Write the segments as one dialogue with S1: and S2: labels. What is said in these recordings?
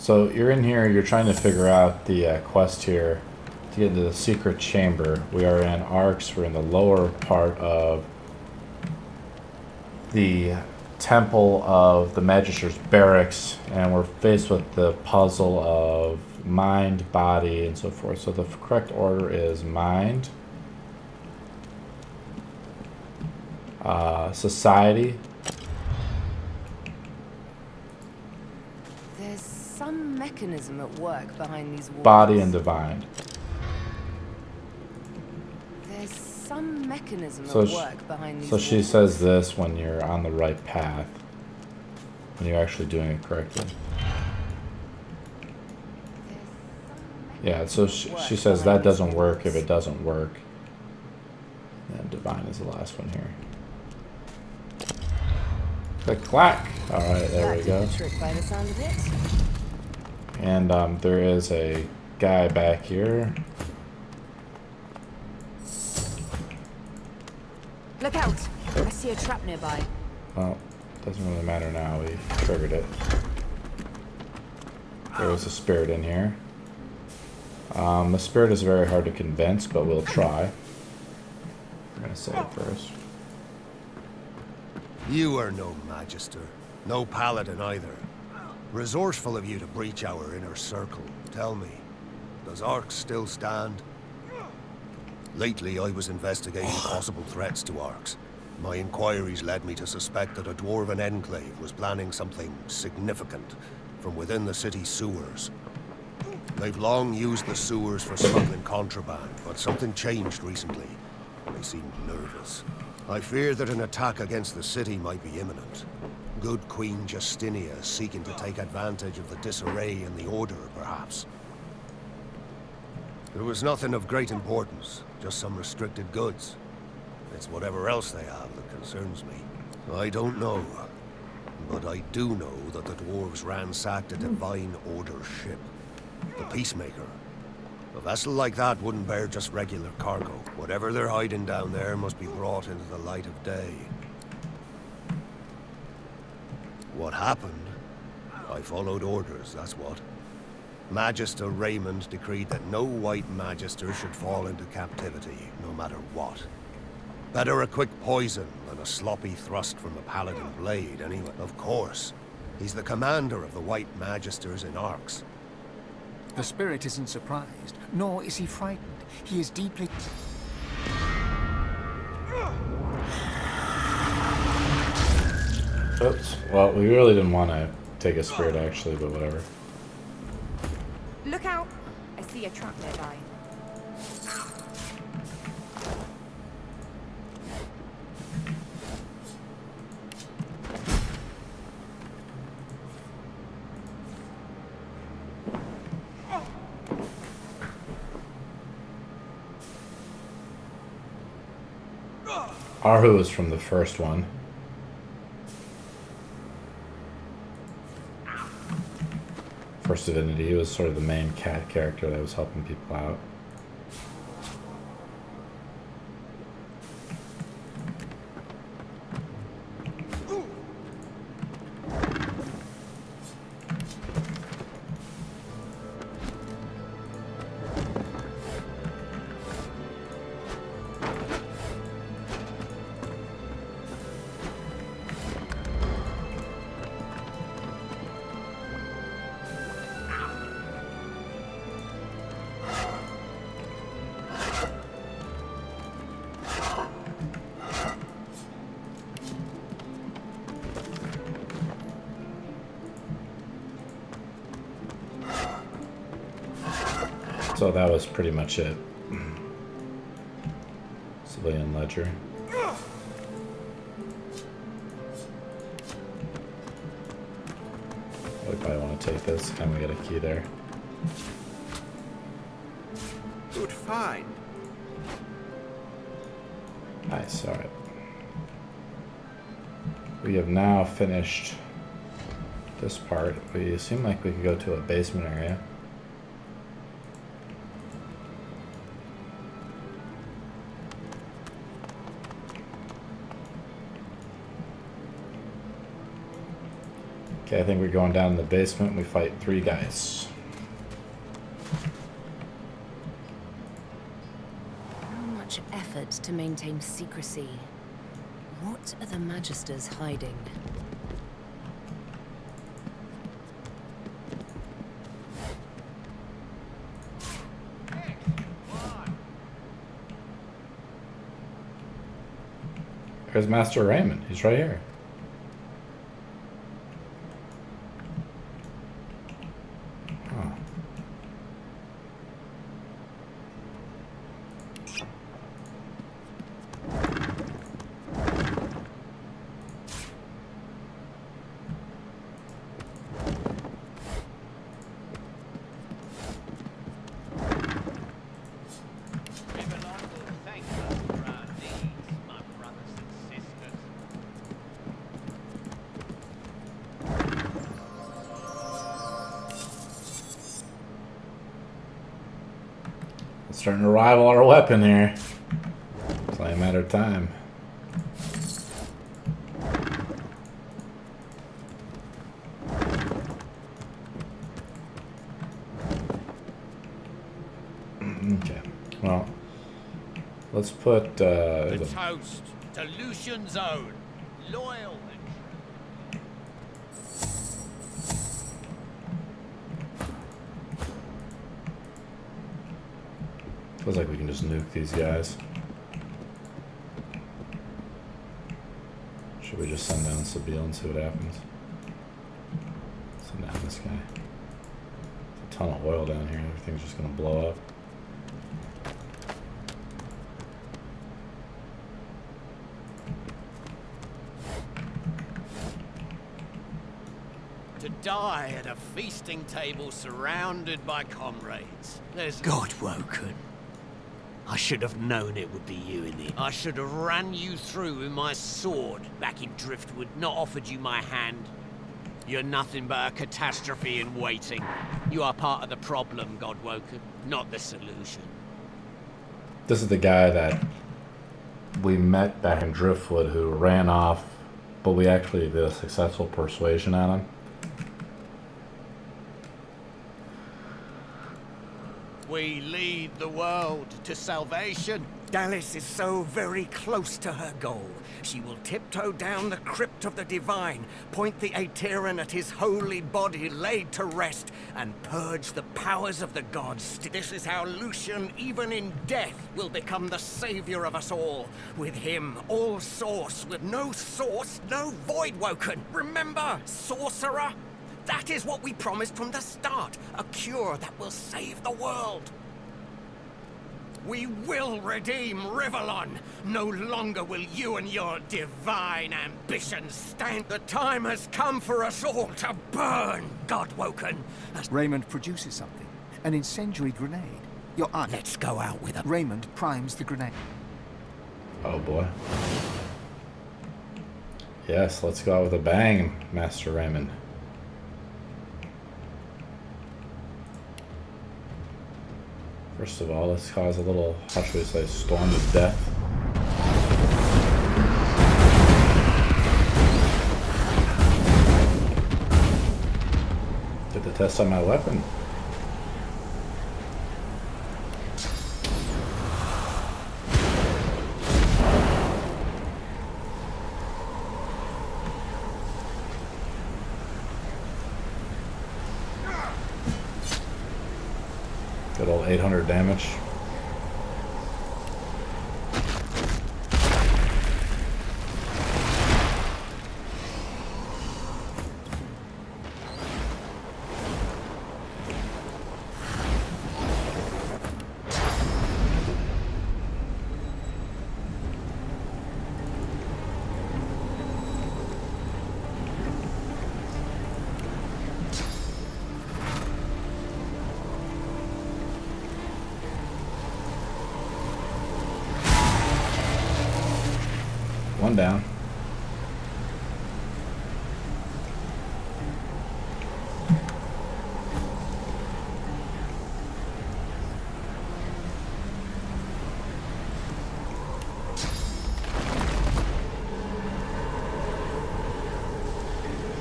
S1: So you're in here, you're trying to figure out the quest here to get into the secret chamber. We are in Arx, we're in the lower part of the temple of the Magisters barracks, and we're faced with the puzzle of mind, body, and so forth. So the correct order is mind, society.
S2: There's some mechanism at work behind these walls.
S1: Body and divine.
S2: There's some mechanism
S1: So
S2: at work behind these walls.
S1: she says this when you're on the right path, when you're actually doing it correctly. Yeah, so she says that doesn't work if it doesn't work. And divine is the last one here. Click clack. All right, there we go.
S2: Trick by the sound of it.
S1: And there is a guy back here.
S2: Look out! I see a trap nearby.
S1: Well, doesn't really matter now. We triggered it. There was a spirit in here. The spirit is very hard to convince, but we'll try. We're gonna say it first.
S3: You are no Magister, no Paladin either. Resourceful of you to breach our inner circle. Tell me, does Arx still stand? Lately, I was investigating possible threats to Arx. My inquiries led me to suspect that a dwarven enclave was planning something significant from within the city's sewers. They've long used the sewers for smuggling contraband, but something changed recently. They seemed nervous. I fear that an attack against the city might be imminent. Good Queen Justinia seeking to take advantage of the disarray in the Order, perhaps. There was nothing of great importance, just some restricted goods. It's whatever else they have that concerns me. I don't know, but I do know that the dwarves ransacked a Divine Order ship. The Peacemaker. A vessel like that wouldn't bear just regular cargo. Whatever they're hiding down there must be brought into the light of day. What happened? I followed orders, that's what. Magister Raymond decreed that no white Magister should fall into captivity, no matter what. Better a quick poison than a sloppy thrust from a Paladin blade, anyway. Of course. He's the commander of the white Magisters in Arx.
S4: The spirit isn't surprised, nor is he frightened. He is deeply...
S1: Oops. Well, we really didn't want to take a spirit, actually, but whatever.
S2: Look out! I see a trap nearby.
S1: Arhu is from the first one. First Divinity. He was sort of the main cat character that was helping people out. So that was pretty much it. Civilian ledger. We probably want to take this, and we get a key there.
S5: Good find.
S1: Nice, alright. We have now finished this part. We seem like we could go to a basement area. Okay, I think we're going down in the basement and we fight 3 guys.
S2: How much effort to maintain secrecy. What are the Magisters hiding?
S1: There's Master Raymond. He's right here. Huh.
S6: Rivellon will thank us for our deeds, my brothers and sisters.
S1: It's starting to rival our weapon here. It's only a matter of time. Okay. Well, let's put
S6: The toast to Lucian's own, loyal and true.
S1: feels like we can just nuke these guys. Should we just send down Sabine and see what happens? Send down this guy. There's a ton of oil down here. Everything's just gonna blow up.
S6: To die at a feasting table surrounded by comrades. There's
S4: God woken.
S6: I should have known it would be you in the... I should have ran you through with my sword back in Driftwood, not offered you my hand. You're nothing but a catastrophe in waiting. You are part of the problem, Godwoken, not the solution.
S1: This is the guy that we met back in Driftwood who ran off, but we actually did a successful persuasion on him.
S6: We lead the world to salvation.
S4: Dallis is so very close to her goal. She will tiptoe down the crypt of the divine, point the Aeteran at his holy body laid to rest, and purge the powers of the gods. This is how Lucian, even in death, will become the savior of us all. With him, all source. With no source, no void woken. Remember, sorcerer? That is what we promised from the start. A cure that will save the world. We will redeem Rivellon. No longer will you and your divine ambitions stand. The time has come for us all to burn, Godwoken.
S7: Raymond produces something. An incendiary grenade. Your aunt.
S4: Let's go out with it.
S7: Raymond primes the grenade.
S1: Oh boy. Yes, let's go out with a bang, Master Raymond. First of all, let's cause a little, how should we say, storm of death. Get the test on my weapon. Good old 800 damage. One down.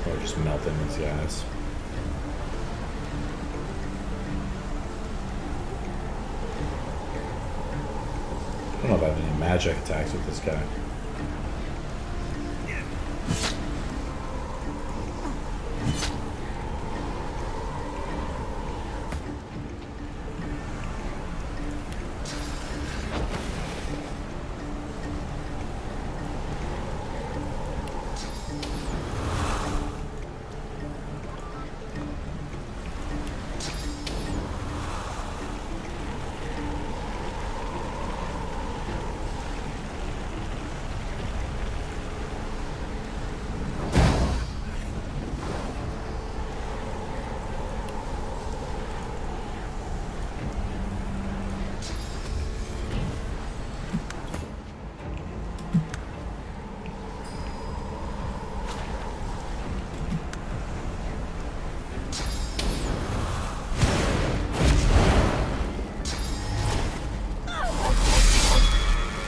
S1: Or just melt than these guys. I don't know if I have any magic attacks with this guy.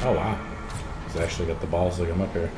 S1: Oh wow, he's actually got the balls to come up here.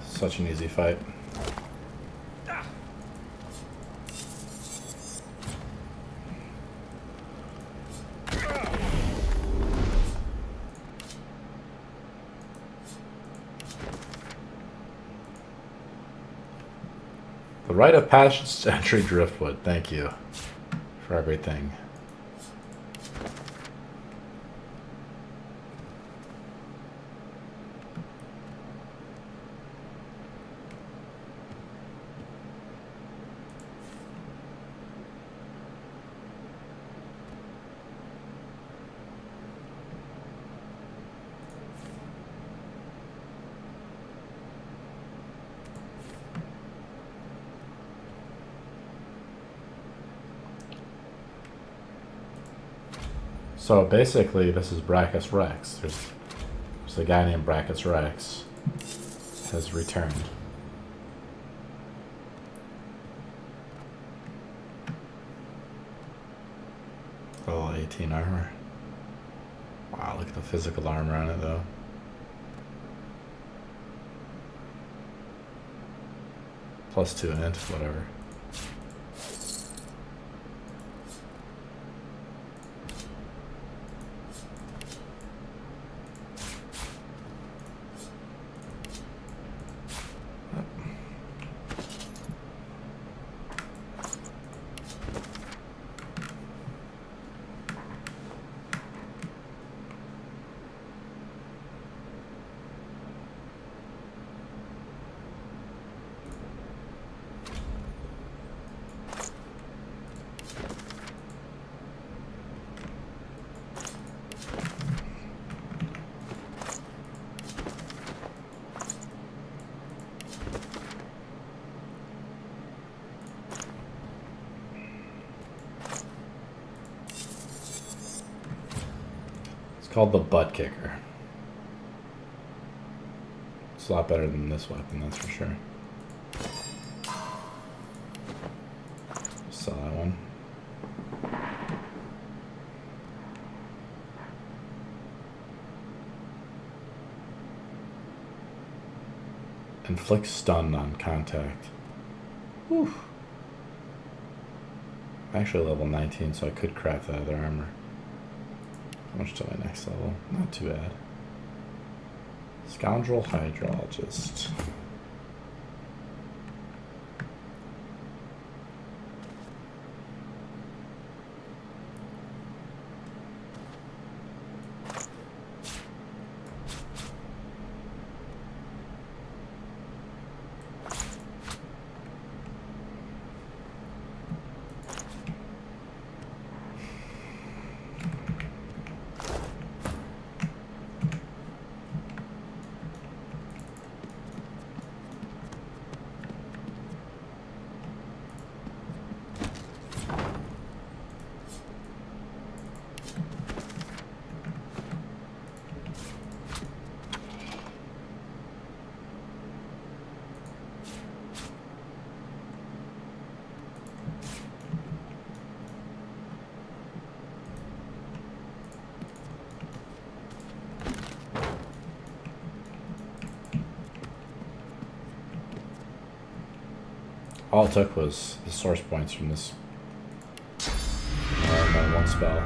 S1: Such an easy fight. The rite of passage entry driftwood. Thank you for everything. So basically, this is Brachus Rex. There's a guy named Brachus Rex has returned. Oh, 18 armor. Wow, look at the physical armor on it though. +2 int, whatever. Called the butt kicker. It's a lot better than this weapon, that's for sure. Sell that one. Inflict stun on contact. Whew. I'm actually level 19, so I could craft that other armor. How much to my next level? Not too bad. Scoundrel Hydrologist. All it took was the source points from this. And then one spell.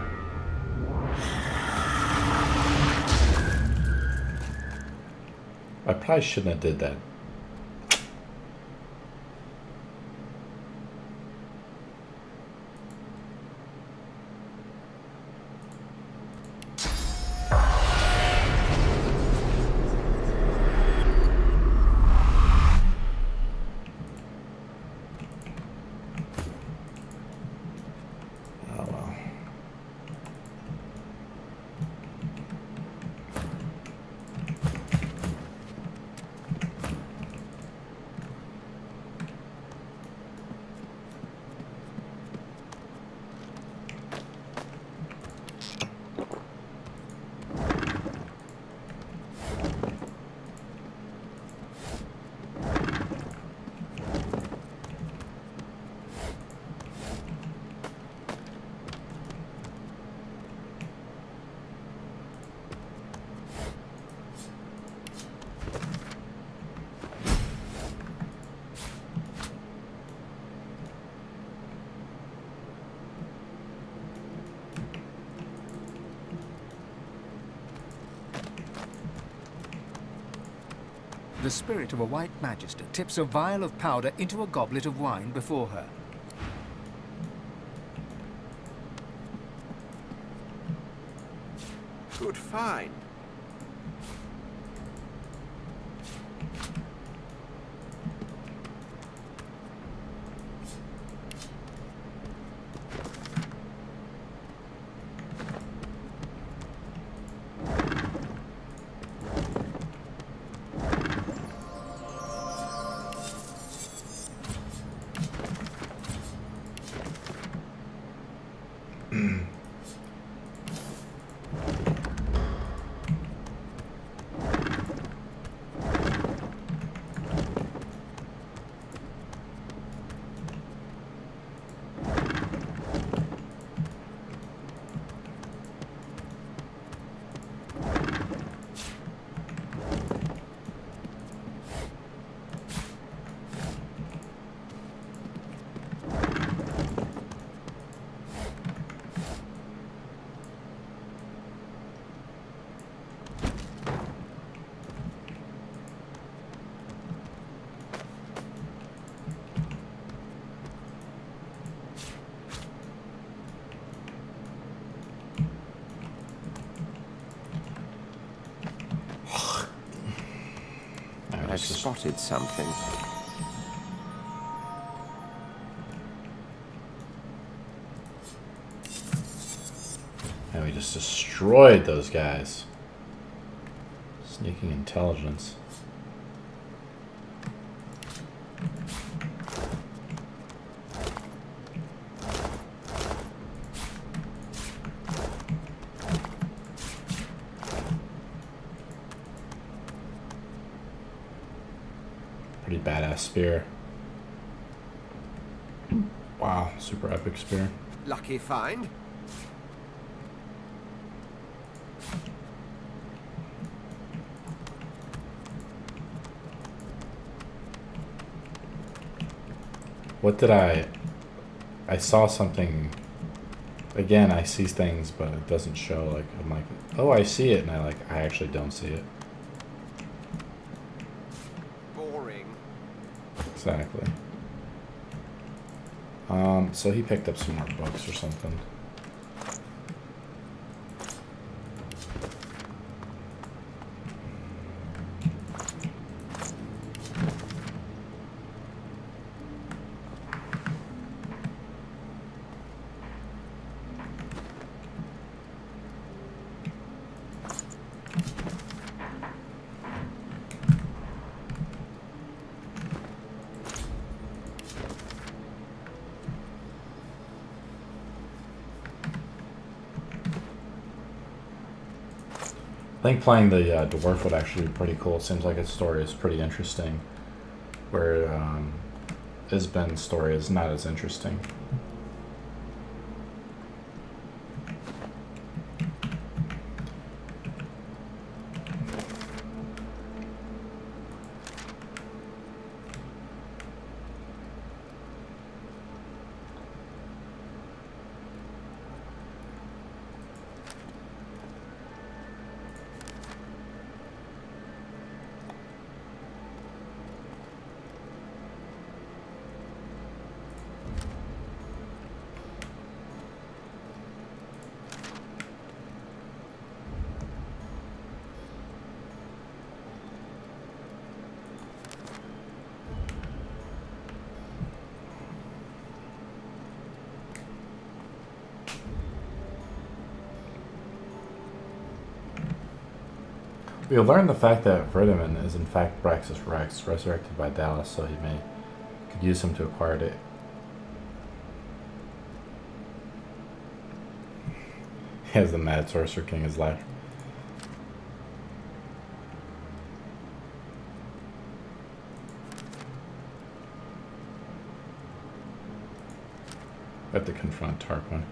S1: I probably shouldn't have did that. Oh well.
S7: The spirit of a white magister tips a vial of powder into a goblet of wine before her.
S5: Good find.
S8: I've spotted something.
S1: And we just destroyed those guys. Sneaking intelligence. Pretty badass spear. Wow, super epic spear.
S5: Lucky find.
S1: What did I saw something. Again, I see things, but it doesn't show. Like, I'm like, oh, I see it, and I actually don't see it.
S5: Boring.
S1: Exactly. So he picked up some more books or something. I think playing the dwarf would actually be pretty cool. It seems like its story is pretty interesting, where Isben's story is not as interesting. We learned the fact that Rivellon is in fact Braxis Rex, resurrected by Dallas, so he could use him to acquire it. He has the Mad Sorcerer King as life. I have to confront Tarquin.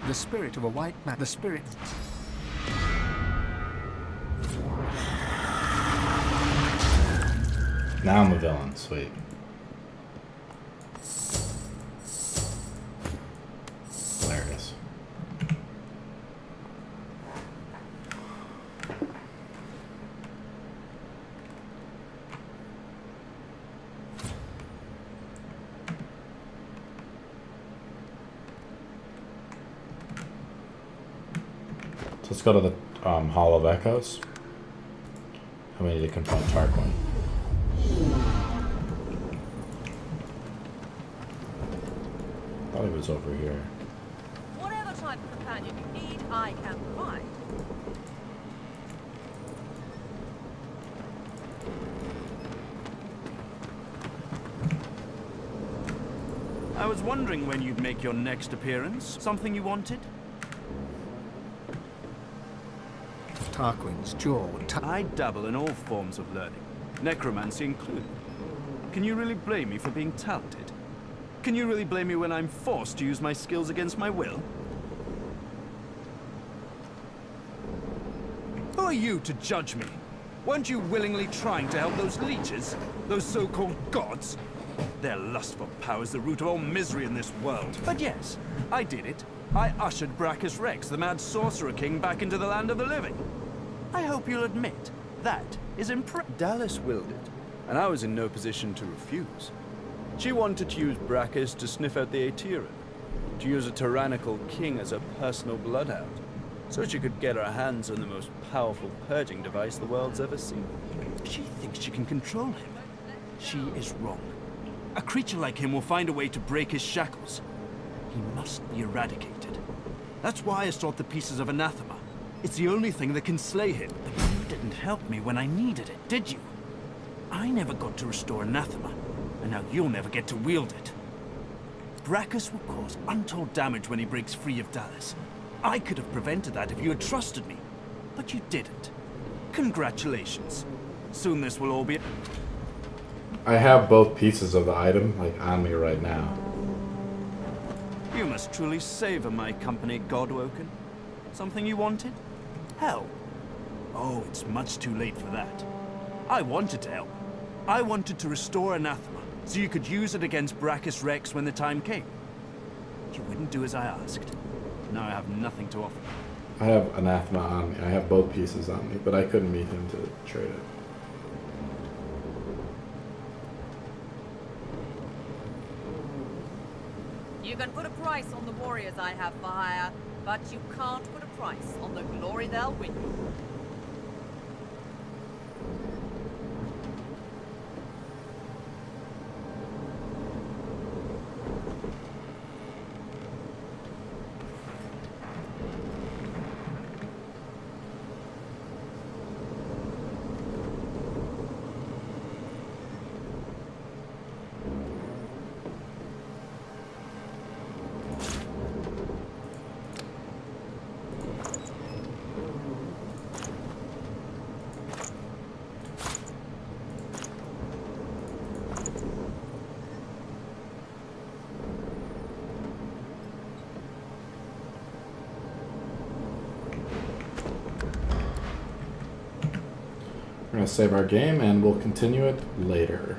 S7: The spirit of a white man. The spirit.
S1: Now I'm a villain, sweet. Hilarious. So let's go to the Hall of Echoes. And we need to confront Tarquin. Thought he was over here.
S9: Whatever type of companion you need, I can provide.
S10: I was wondering when you'd make your next appearance. Something you wanted?
S7: Tarquin's jaw.
S10: I dabble in all forms of learning, necromancy included. Can you really blame me for being talented? Can you really blame me when I'm forced to use my skills against my will? Who are you to judge me? Weren't you willingly trying to help those leeches? Those so-called gods? Their lust for power is the root of all misery in this world. But yes, I did it. I ushered Brachus Rex, the mad sorcerer king, back into the land of the living. I hope you'll admit, that is
S11: Dallas willed it, and I was in no position to refuse. She wanted to use Brachus to sniff out the Aetherin, to use a tyrannical king as a personal bloodhound, so she could get her hands on the most powerful purging device the world's ever seen.
S10: She thinks she can control him. She is wrong. A creature like him will find a way to break his shackles. He must be eradicated. That's why I sought the pieces of anathema. It's the only thing that can slay him. But you didn't help me when I needed it, did you? I never got to restore anathema, and now you'll never get to wield it. Brachus will cause untold damage when he breaks free of Dallas. I could have prevented that if you had trusted me, but you didn't. Congratulations. Soon this will all be...
S1: I have both pieces of the item, like, on me right now.
S10: You must truly savor my company, Godwoken. Something you wanted? Hell. Oh, it's much too late for that. I wanted to help. I wanted to restore anathema, so you could use it against Brachus Rex when the time came. You wouldn't do as I asked. Now I have nothing to offer.
S1: I have anathema on me. I have both pieces on me, but I couldn't meet him to trade it.
S9: You can put a price on the warriors I have for hire, but you can't put a price on the glory they'll win you.
S1: going to save our game and we'll continue it later.